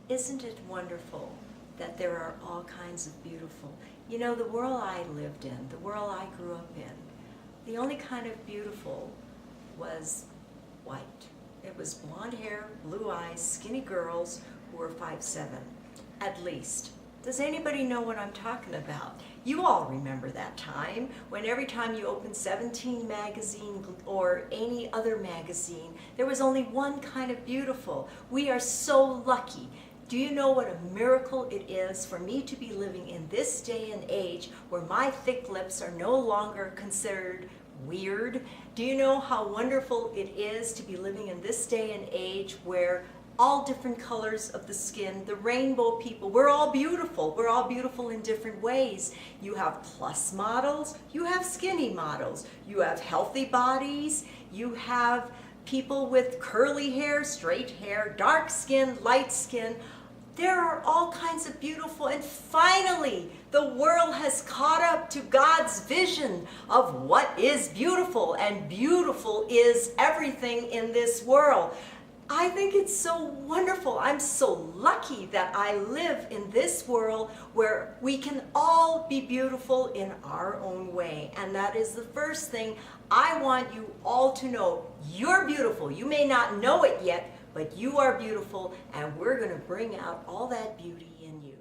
Isn't it wonderful that there are all kinds of beautiful? You know, the world I lived in, the world I grew up in, the only kind of beautiful was white. It was blonde hair, blue eyes, skinny girls who were 5'7", at least. Does anybody know what I'm talking about? You all remember that time when every time you opened 17 magazine or any other magazine, there was only one kind of beautiful. We are so lucky. Do you know what a miracle it is for me to be living in this day and age where my thick lips are no longer considered weird? Do you know how wonderful it is to be living in this day and age where all different colors of the skin, the rainbow people, we're all beautiful. We're all beautiful in different ways. You have plus models, you have skinny models, you have healthy bodies, you have people with curly hair, straight hair, dark skin, light skin. There are all kinds of beautiful, and finally, the world has caught up to God's vision of what is beautiful, and beautiful is everything in this world. I think it's so wonderful. I'm so lucky that I live in this world where we can all be beautiful in our own way. And that is the first thing I want you all to know. You're beautiful. You may not know it yet, but you are beautiful, and we're going to bring out all that beauty in you.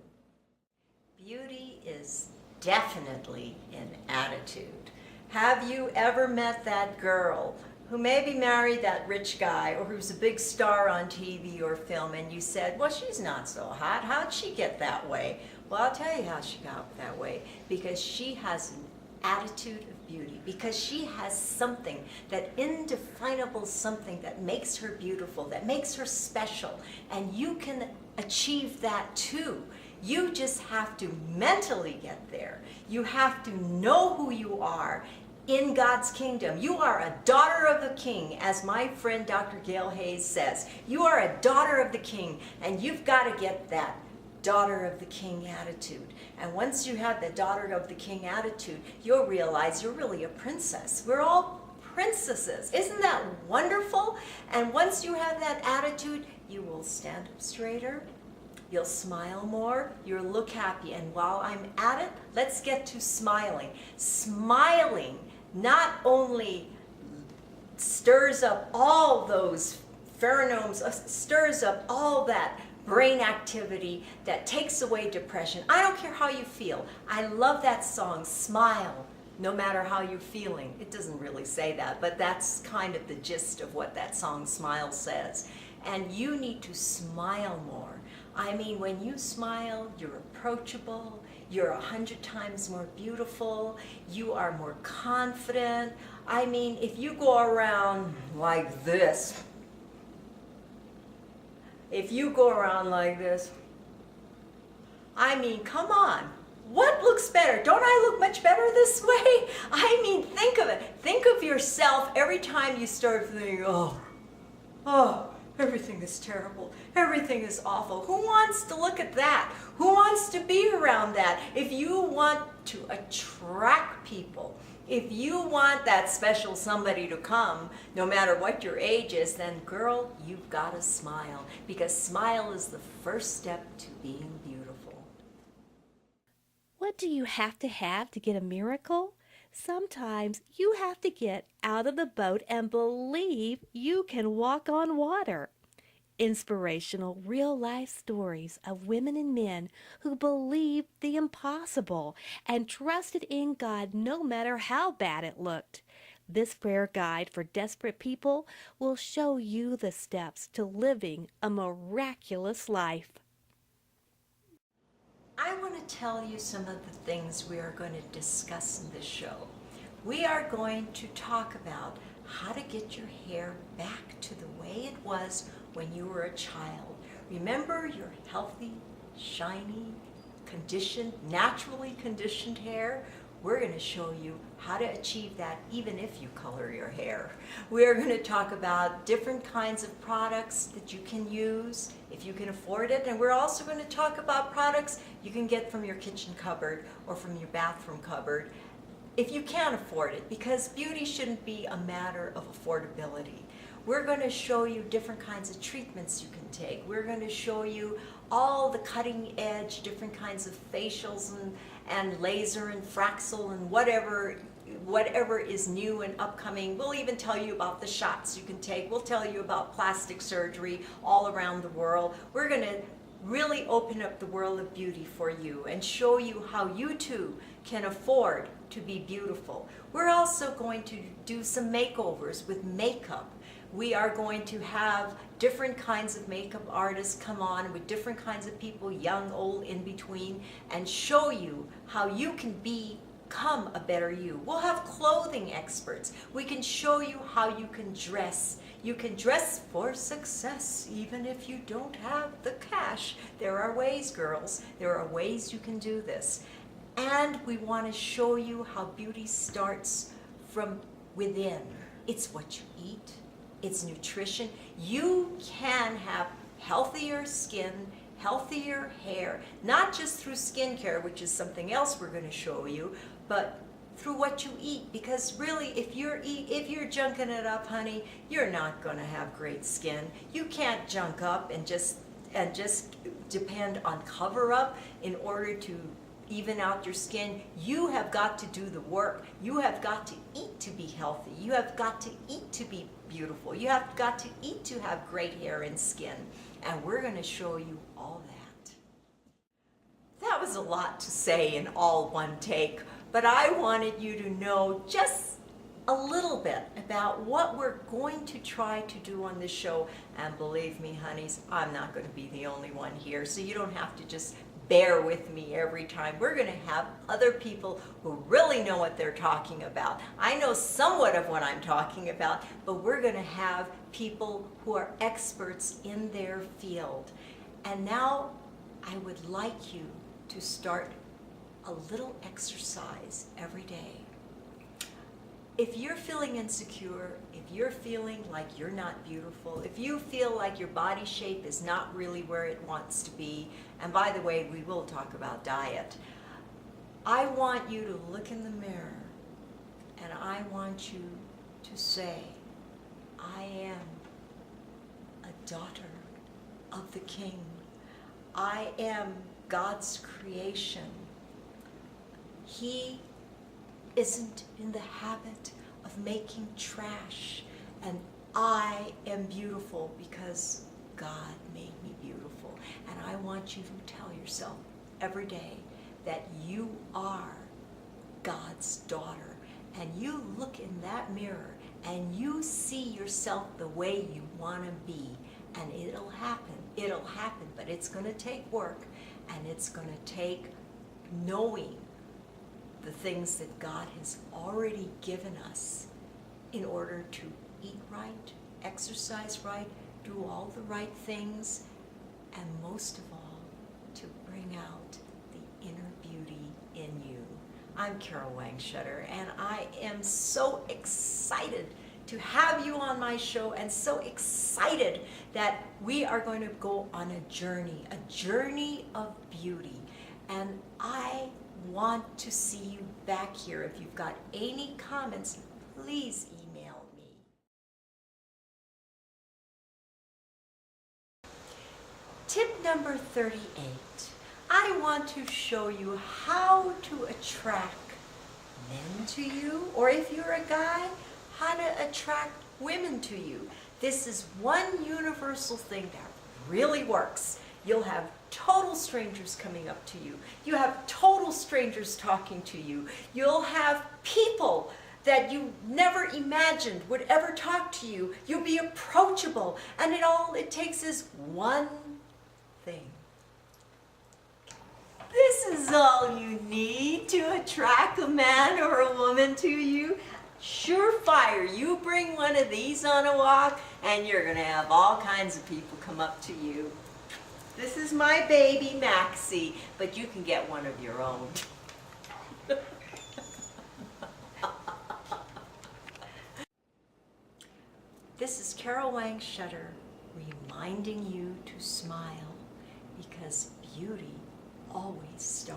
Beauty is definitely an attitude. Have you ever met that girl who maybe married that rich guy or who's a big star on TV or film, and you said, well, she's not so hot. How'd she get that way? Well, I'll tell you how she got that way. Because she has an attitude of beauty. Because she has something, that indefinable something that makes her beautiful, that makes her special. And you can achieve that too. You just have to mentally get there. You have to know who you are in God's kingdom. You are a daughter of the King, as my friend Dr. Gail Hayes says. You are a daughter of the King, and you've got to get that daughter of the King attitude. And once you have the daughter of the King attitude, you'll realize you're really a princess. We're all princesses. Isn't that wonderful? And once you have that attitude, you will stand up straighter, you'll smile more, you'll look happy. And while I'm at it, let's get to smiling. Smiling not only stirs up all those pheromones, stirs up all that brain activity that takes away depression. I don't care how you feel. I love that song, Smile, no matter how you're feeling. It doesn't really say that, but that's kind of the gist of what that song, Smile, says. And you need to smile more. I mean, when you smile, you're approachable, you're 100 times more beautiful, you are more confident. I mean, if you go around like this, I mean, come on. What looks better? Don't I look much better this way? I mean, think of it. Think of yourself every time you start thinking, oh, everything is terrible. Everything is awful. Who wants to look at that? Who wants to be around that? If you want to attract people, if you want that special somebody to come, no matter what your age is, then girl, you've got to smile, because smile is the first step to being beautiful. What do you have to get a miracle? Sometimes you have to get out of the boat and believe you can walk on water. Inspirational, real-life stories of women and men who believed the impossible and trusted in God no matter how bad it looked. This prayer guide for desperate people will show you the steps to living a miraculous life. I want to tell you some of the things we are going to discuss in this show. We are going to talk about how to get your hair back to the way it was when you were a child. Remember your healthy, shiny, conditioned, naturally conditioned hair? We're going to show you how to achieve that even if you color your hair. We are going to talk about different kinds of products that you can use if you can afford it, and we're also going to talk about products you can get from your kitchen cupboard or from your bathroom cupboard if you can't afford it, because beauty shouldn't be a matter of affordability. We're going to show you different kinds of treatments you can take. We're going to show you all the cutting edge, different kinds of facials and laser and Fraxel and whatever is new and upcoming. We'll even tell you about the shots you can take. We'll tell you about plastic surgery all around the world. We're going to really open up the world of beauty for you and show you how you too can afford to be beautiful. We're also going to do some makeovers with makeup. We are going to have different kinds of makeup artists come on with different kinds of people, young, old, in between, and show you how you can become a better you. We'll have clothing experts. We can show you how you can dress. You can dress for success even if you don't have the cash. There are ways, girls. There are ways you can do this. And we want to show you how beauty starts from within. It's what you eat. It's nutrition. You can have healthier skin, healthier hair, not just through skincare, which is something else we're going to show you, but through what you eat. Because really, if you're junking it up, honey, you're not going to have great skin. You can't junk up and just depend on cover up in order to even out your skin. You have got to do the work. You have got to eat to be healthy. You have got to eat to be beautiful. You have got to eat to have great hair and skin. And we're going to show you all that. That was a lot to say in all one take, but I wanted you to know just a little bit about what we're going to try to do on this show. And believe me, honeys, I'm not going to be the only one here, so you don't have to just bear with me every time. We're going to have other people who really know what they're talking about. I know somewhat of what I'm talking about, but we're going to have people who are experts in their field. And now I would like you to start a little exercise every day. If you're feeling insecure, if you're feeling like you're not beautiful, if you feel like your body shape is not really where it wants to be, and by the way, we will talk about diet, I want you to look in the mirror and I want you to say, I am a daughter of the King. I am God's creation. He isn't in the habit of making trash, and I am beautiful because God made me beautiful. And I want you to tell yourself every day that you are God's daughter, and you look in that mirror and you see yourself the way you want to be, and it'll happen. It'll happen, but it's going to take work, and it's going to take knowing the things that God has already given us in order to eat right, exercise right, do all the right things, and most of all, to bring out the inner beauty in you. I'm Carole Whang Schutter, and I am so excited to have you on my show, and so excited that we are going to go on a journey of beauty. And I want to see you back here. If you've got any comments, please email me. Tip number 38. I want to show you how to attract men to you, or if you're a guy, how to attract women to you. This is one universal thing that really works. You'll have total strangers coming up to you. You have total strangers talking to you. You'll have people that you never imagined would ever talk to you. You'll be approachable, and it takes is one thing. This is all you need to attract a man or a woman to you. Surefire, you bring one of these on a walk, and you're going to have all kinds of people come up to you. This is my baby, Maxie, but you can get one of your own. This is Carole Whang Schutter reminding you to smile, because beauty always starts